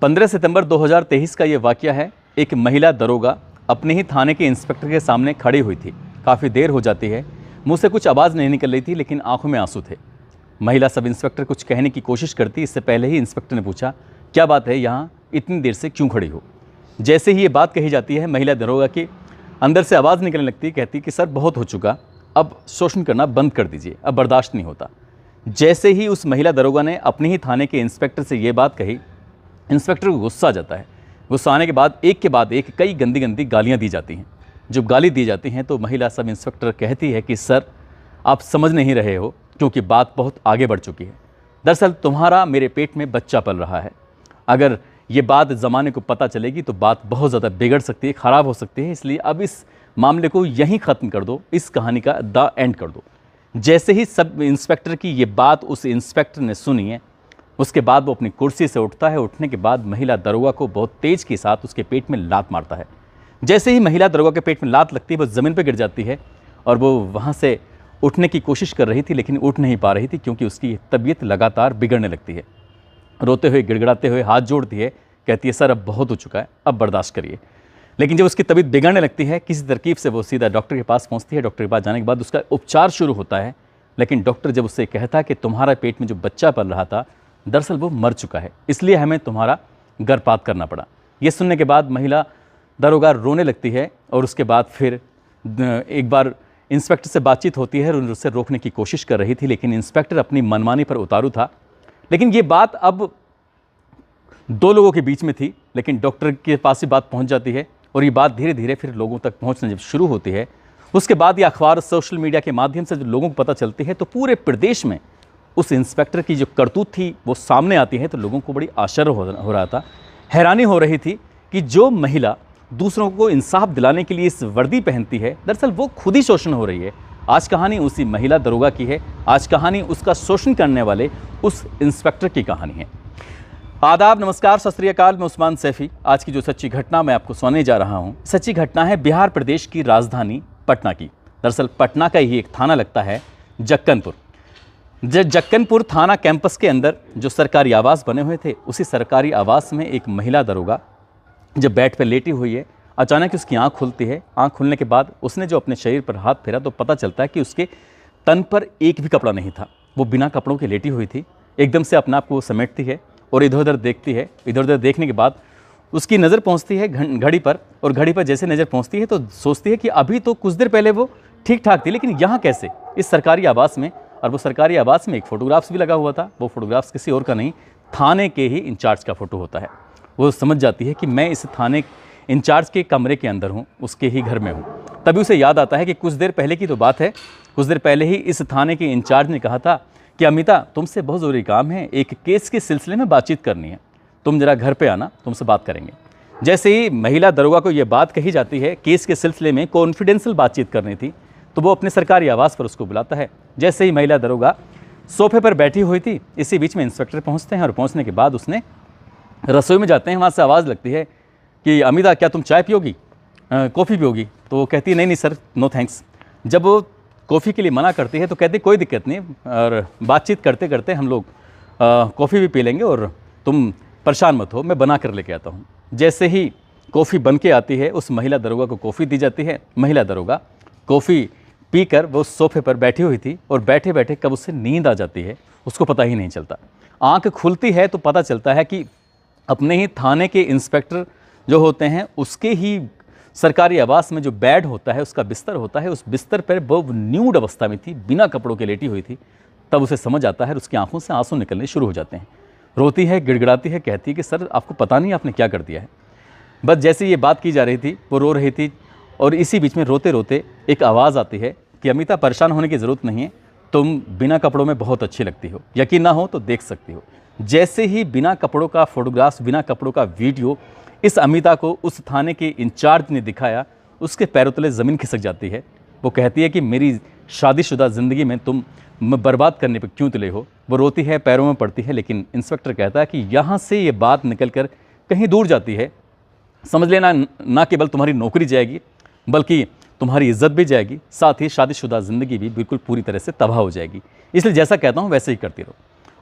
15 सितंबर 2023 का ये वाकया है। एक महिला दरोगा अपने ही थाने के इंस्पेक्टर के सामने खड़ी हुई थी। काफ़ी देर हो जाती है, मुंह से कुछ आवाज़ नहीं निकल रही थी, लेकिन आंखों में आंसू थे। महिला सब इंस्पेक्टर कुछ कहने की कोशिश करती, इससे पहले ही इंस्पेक्टर ने पूछा, क्या बात है, यहाँ इतनी देर से क्यों खड़ी हो? जैसे ही ये बात कही जाती है, महिला दरोगा की अंदर से आवाज़ निकलने लगती है, कहती कि सर बहुत हो चुका, अब शोषण करना बंद कर दीजिए, अब बर्दाश्त नहीं होता। जैसे ही उस महिला दरोगा ने अपने ही थाने के इंस्पेक्टर से ये बात कही, इंस्पेक्टर को गुस्सा आ जाता है। गुस्सा आने के बाद एक कई गंदी गंदी गालियाँ दी जाती हैं। जब गाली दी जाती हैं तो महिला सब इंस्पेक्टर कहती है कि सर आप समझ नहीं रहे हो, क्योंकि बात बहुत आगे बढ़ चुकी है। दरअसल तुम्हारा मेरे पेट में बच्चा पल रहा है। अगर ये बात ज़माने को पता चलेगी तो बात बहुत ज़्यादा बिगड़ सकती है, ख़राब हो सकती है। इसलिए अब इस मामले को यहीं ख़त्म कर दो, इस कहानी का द एंड कर दो। जैसे ही सब इंस्पेक्टर की ये बात उस इंस्पेक्टर ने सुनी है, उसके बाद वो अपनी कुर्सी से उठता है। उठने के बाद महिला दरोगा को बहुत तेज़ के साथ उसके पेट में लात मारता है। जैसे ही महिला दरोगा के पेट में लात लगती है, वो ज़मीन पर गिर जाती है और वो वहाँ से उठने की कोशिश कर रही थी, लेकिन उठ नहीं पा रही थी, क्योंकि उसकी तबीयत लगातार बिगड़ने लगती है। रोते हुए, गिड़गिड़ाते हुए हाथ जोड़ती है, कहती है सर अब बहुत हो चुका है, अब बर्दाश्त करिए। लेकिन जब उसकी तबीयत बिगड़ने लगती है, किसी तरकीब से वो सीधा डॉक्टर के पास पहुंचती है। डॉक्टर के पास जाने के बाद उसका उपचार शुरू होता है। लेकिन डॉक्टर जब उससे कहता है कि तुम्हारा पेट में जो बच्चा पल रहा था, दरअसल वो मर चुका है, इसलिए हमें तुम्हारा गर्भपात करना पड़ा। ये सुनने के बाद महिला दरोगा रोने लगती है और उसके बाद फिर एक बार इंस्पेक्टर से बातचीत होती है और उससे रोकने की कोशिश कर रही थी, लेकिन इंस्पेक्टर अपनी मनमानी पर उतारू था। लेकिन ये बात अब दो लोगों के बीच में थी, लेकिन डॉक्टर के पास ही बात पहुंच जाती है और ये बात धीरे धीरे फिर लोगों तक पहुंचना जब शुरू होती है, उसके बाद ये अखबार, सोशल मीडिया के माध्यम से जब लोगों को पता चलती है, तो पूरे प्रदेश में उस इंस्पेक्टर की जो करतूत थी वो सामने आती है। तो लोगों को बड़ी आश्चर्य हो रहा था, हैरानी हो रही थी कि जो महिला दूसरों को इंसाफ दिलाने के लिए इस वर्दी पहनती है, दरअसल वो खुद ही शोषण हो रही है। आज कहानी उसी महिला दरोगा की है। आज कहानी उसका शोषण करने वाले उस इंस्पेक्टर की कहानी है। आदाब, नमस्कार, सत श्री अकाल। मैं उस्मान सैफी। आज की जो सच्ची घटना मैं आपको सुनाने जा रहा हूँ, सच्ची घटना है बिहार प्रदेश की राजधानी पटना की। दरअसल पटना का ही एक थाना लगता है जक्कनपुर। जक्कनपुर थाना कैंपस के अंदर जो सरकारी आवास बने हुए थे, उसी सरकारी आवास में एक महिला दरोगा जब बेड पर लेटी हुई है, अचानक उसकी आंख खुलती है। आंख खुलने के बाद उसने जो अपने शरीर पर हाथ फेरा तो पता चलता है कि उसके तन पर एक भी कपड़ा नहीं था। वो बिना कपड़ों के लेटी हुई थी। एकदम से अपने आप को समेटती है और इधर उधर देखती है। इधर उधर देखने के बाद उसकी नज़र पहुंचती है घड़ी पर, और घड़ी पर जैसे नज़र पहुंचती है तो सोचती है कि अभी तो कुछ देर पहले वो ठीक ठाक थी, लेकिन यहाँ कैसे, इस सरकारी आवास में। और वो सरकारी आवास में एक फ़ोटोग्राफ्स भी लगा हुआ था। वो फोटोग्राफ्स किसी और का नहीं, थाने के ही इंचार्ज का फ़ोटो होता है। वो समझ जाती है कि मैं इस थाने इंचार्ज के कमरे के अंदर हूँ, उसके ही घर में हूँ। तभी उसे याद आता है कि कुछ देर पहले की तो बात है, कुछ देर पहले ही इस थाने के इंचार्ज ने कहा था कि अमिता, तुमसे बहुत ज़रूरी काम है, एक केस के सिलसिले में बातचीत करनी है, तुम जरा घर पे आना, तुमसे बात करेंगे। जैसे ही महिला दरोगा को ये बात कही जाती है, केस के सिलसिले में कॉन्फिडेंशियल बातचीत करनी थी, तो वो अपने सरकारी आवास पर उसको बुलाता है। जैसे ही महिला दरोगा सोफे पर बैठी हुई थी, इसी बीच में इंस्पेक्टर पहुँचते हैं और पहुँचने के बाद उसने रसोई में जाते हैं। वहाँ से आवाज़ लगती है कि अमिता, क्या तुम चाय पियोगी, कॉफ़ी पियोगी? तो वो कहती है नहीं सर, नो थैंक्स। जब वो कॉफ़ी के लिए मना करती है तो कहते कोई दिक्कत नहीं, और बातचीत करते करते हम लोग कॉफ़ी भी पी लेंगे, और तुम परेशान मत हो, मैं बना कर लेके आता हूँ। जैसे ही कॉफ़ी बन के आती है, उस महिला दरोगा को कॉफ़ी दी जाती है। महिला दरोगा कॉफ़ी पीकर वो सोफे पर बैठी हुई थी, और बैठे बैठे कब उससे नींद आ जाती है उसको पता ही नहीं चलता। आँख खुलती है तो पता चलता है कि अपने ही थाने के इंस्पेक्टर जो होते हैं, उसके ही सरकारी आवास में जो बेड होता है, उसका बिस्तर होता है, उस बिस्तर पर वो न्यूड अवस्था में थी, बिना कपड़ों के लेटी हुई थी। तब उसे समझ आता है और उसकी आंखों से आंसू निकलने शुरू हो जाते हैं। रोती है, गिड़गिड़ाती है, कहती है कि सर आपको पता नहीं आपने क्या कर दिया है। बस जैसे ये बात की जा रही थी, वो रो रही थी, और इसी बीच में रोते रोते एक आवाज़ आती है कि अमिता, परेशान होने की ज़रूरत नहीं है, तुम बिना कपड़ों में बहुत अच्छी लगती हो, यकीन ना हो तो देख सकती हो। जैसे ही बिना कपड़ों का फोटोग्राफ्स, बिना कपड़ों का वीडियो इस अमिता को उस थाने के इंचार्ज ने दिखाया, उसके पैरों तले ज़मीन खिसक जाती है। वो कहती है कि मेरी शादीशुदा ज़िंदगी में तुम बर्बाद करने पर क्यों तुले हो। वो रोती है, पैरों में पड़ती है, लेकिन इंस्पेक्टर कहता है कि यहाँ से ये बात निकल कर कहीं दूर जाती है, समझ लेना, ना केवल तुम्हारी नौकरी जाएगी बल्कि तुम्हारी इज्जत भी जाएगी, साथ ही शादीशुदा ज़िंदगी भी बिल्कुल पूरी तरह से तबाह हो जाएगी। इसलिए जैसा कहता हूँ वैसे ही करती रहो।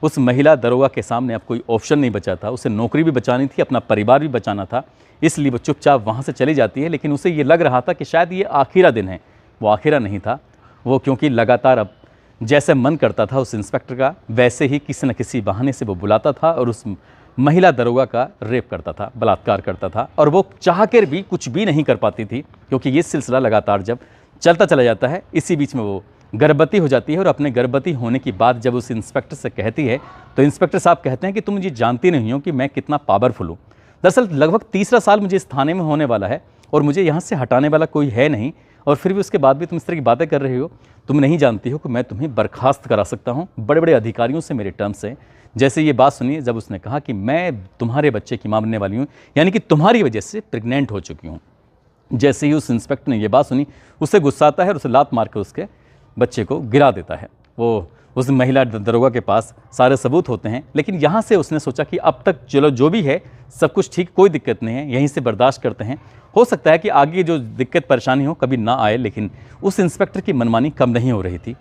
उस महिला दरोगा के सामने अब कोई ऑप्शन नहीं बचा था, उसे नौकरी भी बचानी थी, अपना परिवार भी बचाना था, इसलिए वो चुपचाप वहाँ से चली जाती है। लेकिन उसे ये लग रहा था कि शायद ये आखिरा दिन है। वो आखिरा नहीं था, वो क्योंकि लगातार अब जैसे मन करता था उस इंस्पेक्टर का, वैसे ही किसी न किसी बहाने से वो बुलाता था और उस महिला दरोगा का रेप करता था, बलात्कार करता था। और वो चाह कर भी कुछ भी नहीं कर पाती थी, क्योंकि ये सिलसिला लगातार जब चलता चला जाता है, इसी बीच में वो गर्भवती हो जाती है। और अपने गर्भवती होने की बात जब उस इंस्पेक्टर से कहती है, तो इंस्पेक्टर साहब कहते हैं कि तुम मुझे जानती नहीं हो कि मैं कितना पावरफुल हूँ। दरअसल लगभग तीसरा साल मुझे इस थाने में होने वाला है और मुझे यहाँ से हटाने वाला कोई है नहीं, और फिर भी उसके बाद भी तुम इस तरह की बातें कर रही हो। तुम नहीं जानती हो कि मैं तुम्हें बर्खास्त करा सकता हूँ, बड़े बड़े अधिकारियों से मेरे टर्म्स हैं। जैसे ये बात सुनी जब उसने कहा कि मैं तुम्हारे बच्चे की मां बनने वाली हूँ, यानी कि तुम्हारी वजह से प्रेग्नेंट हो चुकी हूँ। जैसे ही उस इंस्पेक्टर ने ये बात सुनी, उसे गुस्सा आता है और उसे लात मार कर उसके बच्चे को गिरा देता है। वो उस महिला दरोगा के पास सारे सबूत होते हैं, लेकिन यहाँ से उसने सोचा कि अब तक चलो जो भी है सब कुछ ठीक, कोई दिक्कत नहीं है, यहीं से बर्दाश्त करते हैं। हो सकता है कि आगे जो दिक्कत परेशानी हो कभी ना आए। लेकिन उस इंस्पेक्टर की मनमानी कम नहीं हो रही थी।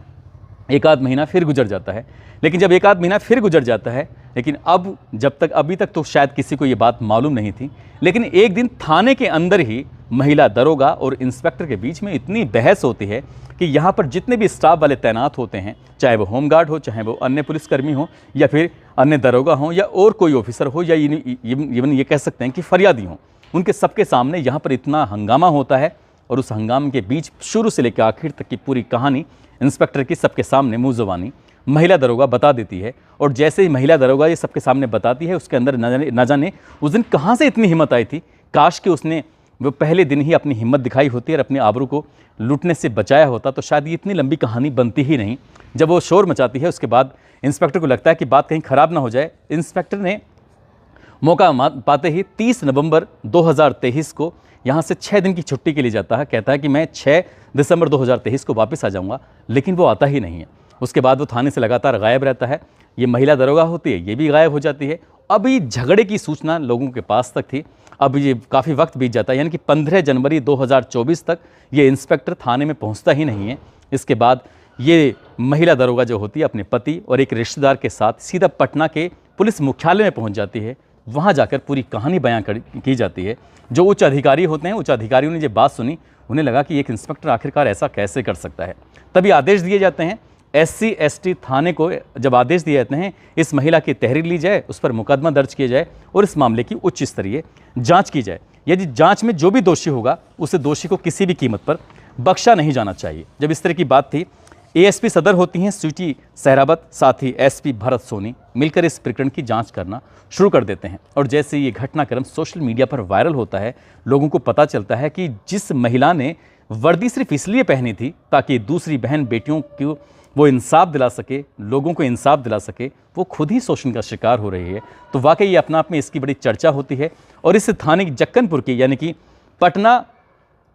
एक आध महीना फिर गुजर जाता है, लेकिन जब एक आध महीना फिर गुजर जाता है, लेकिन अब जब तक अभी तक तो शायद किसी को ये बात मालूम नहीं थी, लेकिन एक दिन थाने के अंदर ही महिला दरोगा और इंस्पेक्टर के बीच में इतनी बहस होती है कि यहाँ पर जितने भी स्टाफ वाले तैनात होते हैं, चाहे वो होमगार्ड हो, चाहे वो अन्य पुलिसकर्मी हो, या फिर अन्य दरोगा हो, या और कोई ऑफिसर हो, या इवन ये कह सकते हैं कि फरियादी हो, उनके सबके सामने यहाँ पर इतना हंगामा होता है। और उस हंगामे के बीच शुरू से लेकर आखिर तक की पूरी कहानी इंस्पेक्टर की सबके सामने मुँह ज़बानी महिला दरोगा बता देती है। और जैसे ही महिला दरोगा ये सबके सामने बताती है, उसके अंदर न जाने उस दिन कहाँ से इतनी हिम्मत आई थी। काश कि उसने वो पहले दिन ही अपनी हिम्मत दिखाई होती और अपने आबरू को लूटने से बचाया होता, तो शायद ये इतनी लंबी कहानी बनती ही नहीं। जब वो शोर मचाती है, उसके बाद इंस्पेक्टर को लगता है कि बात कहीं ख़राब ना हो जाए। इंस्पेक्टर ने मौका पाते ही 30 नवंबर 2023 को यहाँ से 6 दिन की छुट्टी के लिए जाता है। कहता है कि मैं 6 दिसंबर 2023 को वापस आ जाऊँगा, लेकिन वो आता ही नहीं है। उसके बाद वो थाने से लगातार गायब रहता है। ये महिला दरोगा होती है, ये भी गायब हो जाती है। अभी झगड़े की सूचना लोगों के पास तक थी, अब ये काफ़ी वक्त बीत जाता है, यानी कि 15 जनवरी 2024 तक ये इंस्पेक्टर थाने में पहुंचता ही नहीं है। इसके बाद ये महिला दरोगा जो होती है अपने पति और एक रिश्तेदार के साथ सीधा पटना के पुलिस मुख्यालय में पहुंच जाती है। वहां जाकर पूरी कहानी बयां की जाती है। जो उच्च अधिकारी होते हैं, उच्च अधिकारियों ने ये बात सुनी, उन्हें लगा कि एक इंस्पेक्टर आखिरकार ऐसा कैसे कर सकता है। तभी आदेश दिए जाते हैं SC ST थाने को। जब आदेश दिए जाते हैं इस महिला की तहरीर ली जाए, उस पर मुकदमा दर्ज किया जाए और इस मामले की उच्च स्तरीय जांच की जाए। यदि जांच में जो भी दोषी होगा, उसे दोषी को किसी भी कीमत पर बख्शा नहीं जाना चाहिए। जब इस तरह की बात थी, ASP सदर होती हैं स्वीटी सहरावत, साथ ही SP भरत सोनी मिलकर इस प्रकरण की जांच करना शुरू कर देते हैं। और जैसे ये घटनाक्रम सोशल मीडिया पर वायरल होता है, लोगों को पता चलता है कि जिस महिला ने वर्दी सिर्फ इसलिए पहनी थी ताकि दूसरी बहन बेटियों को वो इंसाफ दिला सके, लोगों को इंसाफ दिला सके, वो खुद ही शोषण का शिकार हो रही है। तो वाकई ये अपना आप में इसकी बड़ी चर्चा होती है। और इस थाने की जक्कनपुर की, यानी कि पटना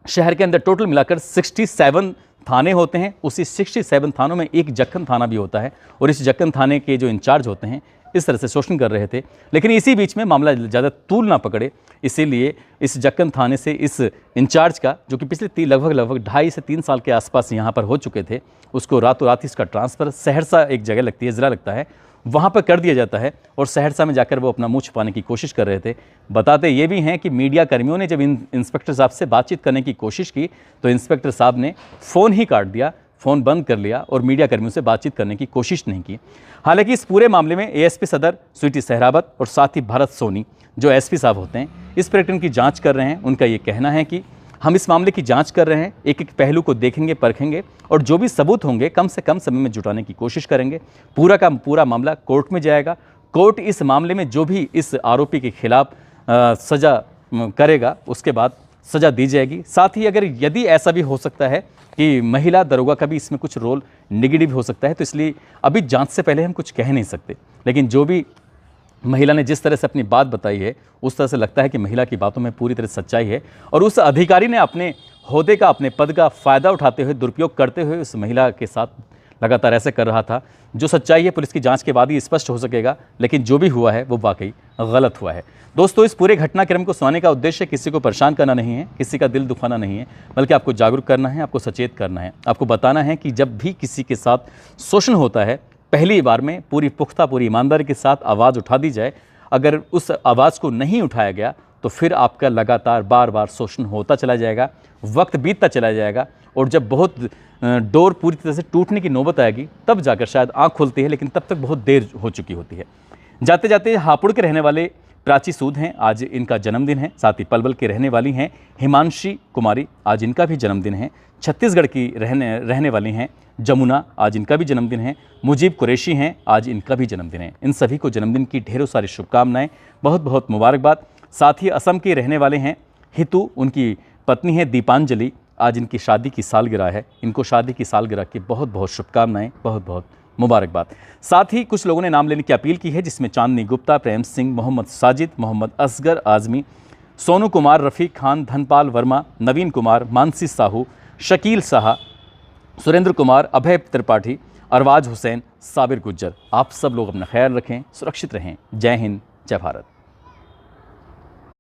शहर के अंदर टोटल मिलाकर 67 थाने होते हैं। उसी 67 थानों में एक जक्कन थाना भी होता है, और इस जक्कन थाने के जो इंचार्ज होते हैं इस तरह से शोषण कर रहे थे। लेकिन इसी बीच में मामला ज़्यादा तूल ना पकड़े, इसीलिए इस जक्कन थाने से इस इंचार्ज का, जो कि पिछले लगभग 2.5 से 3 साल के आसपास यहाँ पर हो चुके थे, उसको रातों रात इसका ट्रांसफ़र सहरसा, एक जगह लगती है, ज़िला लगता है, वहाँ पर कर दिया जाता है। और सहरसा में जाकर वो अपना मुँह छुपाने की कोशिश कर रहे थे। बताते ये भी हैं कि मीडिया कर्मियों ने जब इंस्पेक्टर साहब से बातचीत करने की कोशिश की, तो इंस्पेक्टर साहब ने फ़ोन ही काट दिया, फ़ोन बंद कर लिया और मीडिया कर्मियों से बातचीत करने की कोशिश नहीं की। हालांकि इस पूरे मामले में ASP सदर स्वीटी सहरावत और साथ ही भरत सोनी जो SP साहब होते हैं, इस प्रकरण की जांच कर रहे हैं। उनका ये कहना है कि हम इस मामले की जांच कर रहे हैं, एक एक पहलू को देखेंगे, परखेंगे, और जो भी सबूत होंगे कम से कम समय में जुटाने की कोशिश करेंगे। पूरा का पूरा मामला कोर्ट में जाएगा। कोर्ट इस मामले में जो भी इस आरोपी के खिलाफ सज़ा करेगा, उसके बाद सज़ा दी जाएगी। साथ ही अगर यदि ऐसा भी हो सकता है कि महिला दरोगा का भी इसमें कुछ रोल नेगेटिव हो सकता है, तो इसलिए अभी जांच से पहले हम कुछ कह नहीं सकते। लेकिन जो भी महिला ने जिस तरह से अपनी बात बताई है, उस तरह से लगता है कि महिला की बातों में पूरी तरह सच्चाई है, और उस अधिकारी ने अपने होदे का, अपने पद का फ़ायदा उठाते हुए, दुरुपयोग करते हुए उस महिला के साथ लगातार ऐसे कर रहा था। जो सच्चाई है पुलिस की जांच के बाद ही स्पष्ट हो सकेगा, लेकिन जो भी हुआ है वो वाकई गलत हुआ है। दोस्तों, इस पूरे घटनाक्रम को सुनाने का उद्देश्य किसी को परेशान करना नहीं है, किसी का दिल दुखाना नहीं है, बल्कि आपको जागरूक करना है, आपको सचेत करना है, आपको बताना है कि जब भी किसी के साथ शोषण होता है, पहली बार में पूरी पुख्ता, पूरी ईमानदारी के साथ आवाज़ उठा दी जाए। अगर उस आवाज़ को नहीं उठाया गया तो फिर आपका लगातार बार बार शोषण होता चला जाएगा, वक्त बीतता चला जाएगा, और जब बहुत डोर पूरी तरह से टूटने की नौबत आएगी तब जाकर शायद आँख खुलती है, लेकिन तब तक बहुत देर हो चुकी होती है। जाते जाते हापुड़ के रहने वाले प्राची सूद हैं, आज इनका जन्मदिन है। साथ ही पलवल के रहने वाली हैं हिमांशी कुमारी, आज इनका भी जन्मदिन है। छत्तीसगढ़ की रहने वाली हैं जमुना, आज इनका भी जन्मदिन है। मुजीब कुरैशी हैं, आज इनका भी जन्मदिन है। इन सभी को जन्मदिन की ढेरों सारी शुभकामनाएं, बहुत बहुत मुबारकबाद। साथ ही असम के रहने वाले हैं हितू, उनकी पत्नी है दीपांजलि, आज इनकी शादी की सालगिरह है। इनको शादी की सालगिरह की बहुत बहुत शुभकामनाएं, बहुत बहुत मुबारकबाद। साथ ही कुछ लोगों ने नाम लेने की अपील की है, जिसमें चांदनी गुप्ता, प्रेम सिंह, मोहम्मद साजिद, मोहम्मद असगर आजमी, सोनू कुमार, रफ़ीक खान, धनपाल वर्मा, नवीन कुमार, मानसी साहू, शकील साहा, सुरेंद्र कुमार, अभय त्रिपाठी, अरवाज हुसैन, साबिर गुज्जर। आप सब लोग अपना ख्याल रखें, सुरक्षित रहें। जय हिंद, जय भारत।